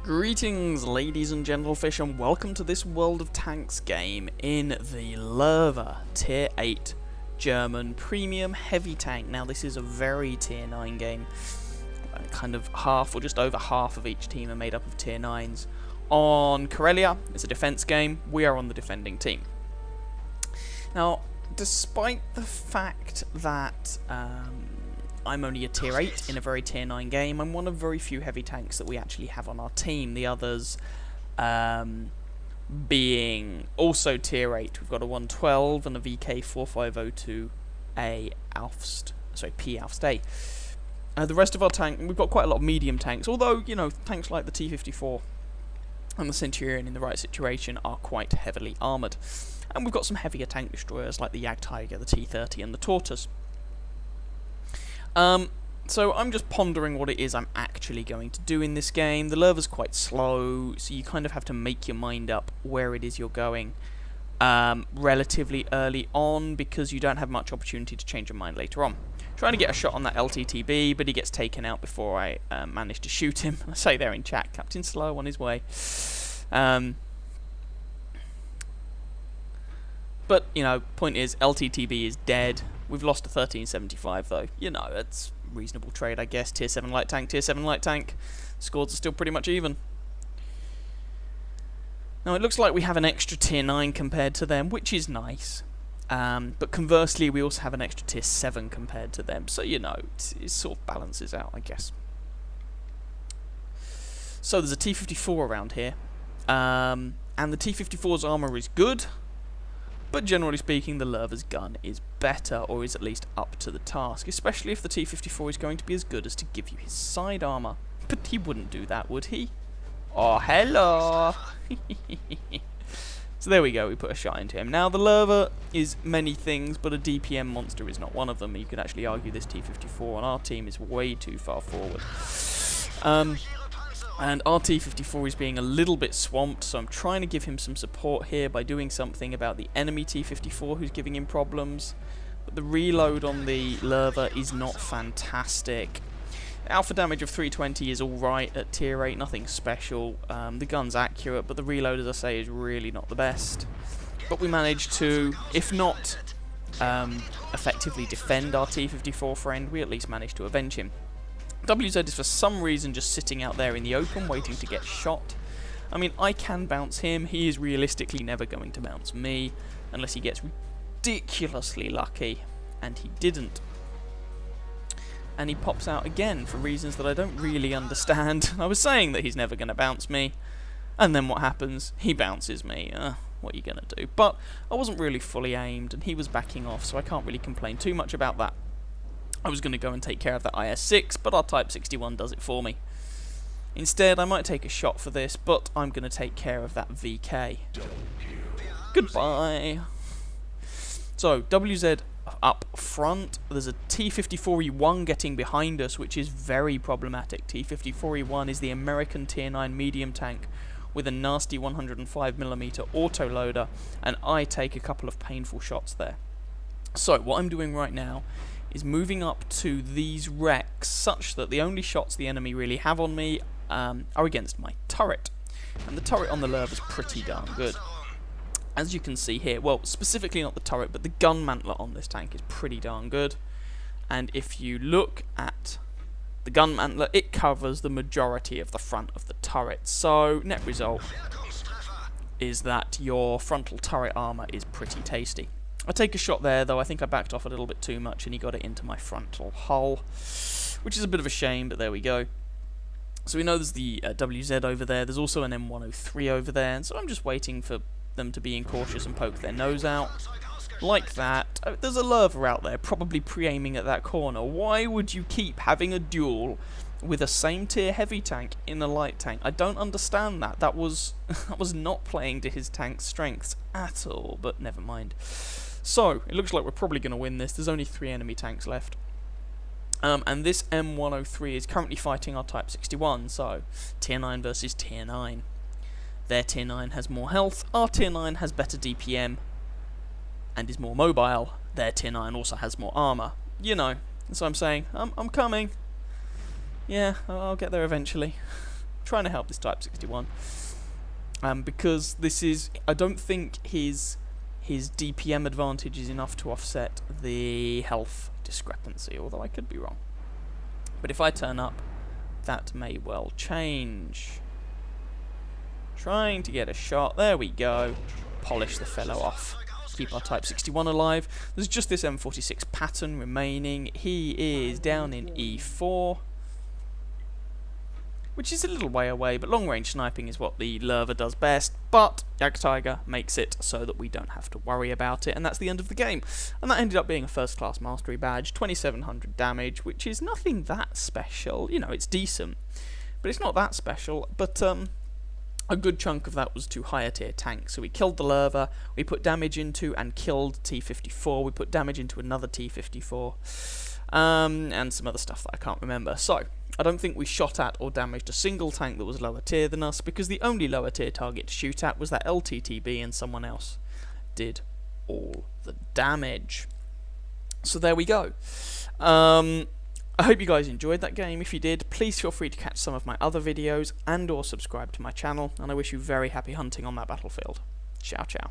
Greetings, ladies and gentlefish, and welcome to this World of Tanks game in the Lowe Tier 8 German Premium Heavy Tank. Now, this is a very Tier 9 game. Kind of half, or just over half of each team are made up of Tier 9s. On Karelia, it's a defense game. We are on the defending team. Now, despite the fact that I'm only a Tier 8 in a very Tier 9 game, I'm one of very few heavy tanks that we actually have on our team. The others being also Tier 8. We've got a 112 and a VK4502A P Alfst A. The rest of our tank, we've got quite a lot of medium tanks, although, you know, tanks like the T-54 and the Centurion in the right situation are quite heavily armoured. And we've got some heavier tank destroyers like the Jagdtiger, the T-30 and the Tortoise. So I'm just pondering what it is I'm actually going to do in this game. The Lowe's quite slow, so you kind of have to make your mind up where it is you're going relatively early on, because you don't have much opportunity to change your mind later on. Trying to get a shot on that LTTB, but he gets taken out before I manage to shoot him. I say there in chat, Captain Slow on his way. But, you know, point is, LTTB is dead. We've lost a 1375 though. You know, it's reasonable trade, I guess. Tier 7 light tank, Tier 7 light tank. Scores are still pretty much even. Now, it looks like we have an extra Tier 9 compared to them, which is nice. But conversely, we also have an extra Tier 7 compared to them. So, you know, it sort of balances out, I guess. So, there's a T-54 around here. And the T-54's armour is good. But generally speaking, the Lowe's gun is better, or is at least up to the task, especially if the T-54 is going to be as good as to give you his side armour. But he wouldn't do that, would he? Oh, hello! So there we go, we put a shot into him. Now, the Lowe is many things, but a DPM monster is not one of them. You could actually argue this T-54 on our team is way too far forward. And our T-54 is being a little bit swamped, so I'm trying to give him some support here by doing something about the enemy T-54 who's giving him problems. But the reload on the Lowe is not fantastic. Alpha damage of 320 is alright at Tier 8, nothing special. The gun's accurate, but the reload, as I say, is really not the best. But we managed to, if not effectively defend our T-54 friend, we at least managed to avenge him. WZ is for some reason just sitting out there in the open waiting to get shot. I mean, I can bounce him. He is realistically never going to bounce me unless he gets ridiculously lucky, and he didn't. And he pops out again for reasons that I don't really understand. I was saying that he's never going to bounce me, and then what happens? He bounces me. What are you going to do? But I wasn't really fully aimed, and he was backing off, so I can't really complain too much about that. I was going to go and take care of that IS-6, but our Type 61 does it for me. Instead, I might take a shot for this, but I'm going to take care of that VK. Goodbye. So, WZ up front. There's a T-54E1 getting behind us, which is very problematic. T-54E1 is the American Tier 9 medium tank with a nasty 105mm autoloader, and I take a couple of painful shots there. So, what I'm doing right now is moving up to these wrecks such that the only shots the enemy really have on me are against my turret. And the turret on the Lowe is pretty darn good. As you can see here, well, specifically not the turret, but the gun mantler on this tank is pretty darn good. And if you look at the gun mantler, it covers the majority of the front of the turret. So, net result is that your frontal turret armour is pretty tasty. I take a shot there, though I think I backed off a little bit too much and he got it into my frontal hull, which is a bit of a shame, but there we go. So we know there's the WZ over there, there's also an M103 over there, and so I'm just waiting for them to be incautious and poke their nose out. Like that. There's a Lowe out there, probably pre-aiming at that corner. Why would you keep having a duel with a same tier heavy tank in a light tank? I don't understand that. That was not playing to his tank's strengths at all, but never mind. So, it looks like we're probably going to win this. There's only 3 enemy tanks left. And this M103 is currently fighting our Type 61, so Tier 9 versus Tier 9. Their Tier 9 has more health, our Tier 9 has better DPM, and is more mobile. Their Tier 9 also has more armour. You know, so I'm saying, I'm coming. Yeah, I'll get there eventually. trying to help this Type 61. Because this is, I don't think his DPM advantage is enough to offset the health discrepancy, although I could be wrong. But if I turn up, that may well change. Trying to get a shot, there we go. Polish the fellow off. Keep our Type 61 alive. There's just this M46 pattern remaining. He is down in E4, which is a little way away, but long-range sniping is what the Lowe does best, but Jagdtiger makes it so that we don't have to worry about it, and that's the end of the game. And that ended up being a first-class mastery badge, 2700 damage, which is nothing that special. You know, it's decent, but it's not that special, but a good chunk of that was to higher tier tanks. So we killed the Lowe, we put damage into and killed T-54, we put damage into another T-54, and some other stuff that I can't remember. So I don't think we shot at or damaged a single tank that was lower tier than us, because the only lower tier target to shoot at was that LTTB, and someone else did all the damage. So there we go. I hope you guys enjoyed that game. If you did, please feel free to catch some of my other videos and or subscribe to my channel, and I wish you very happy hunting on that battlefield. Ciao ciao.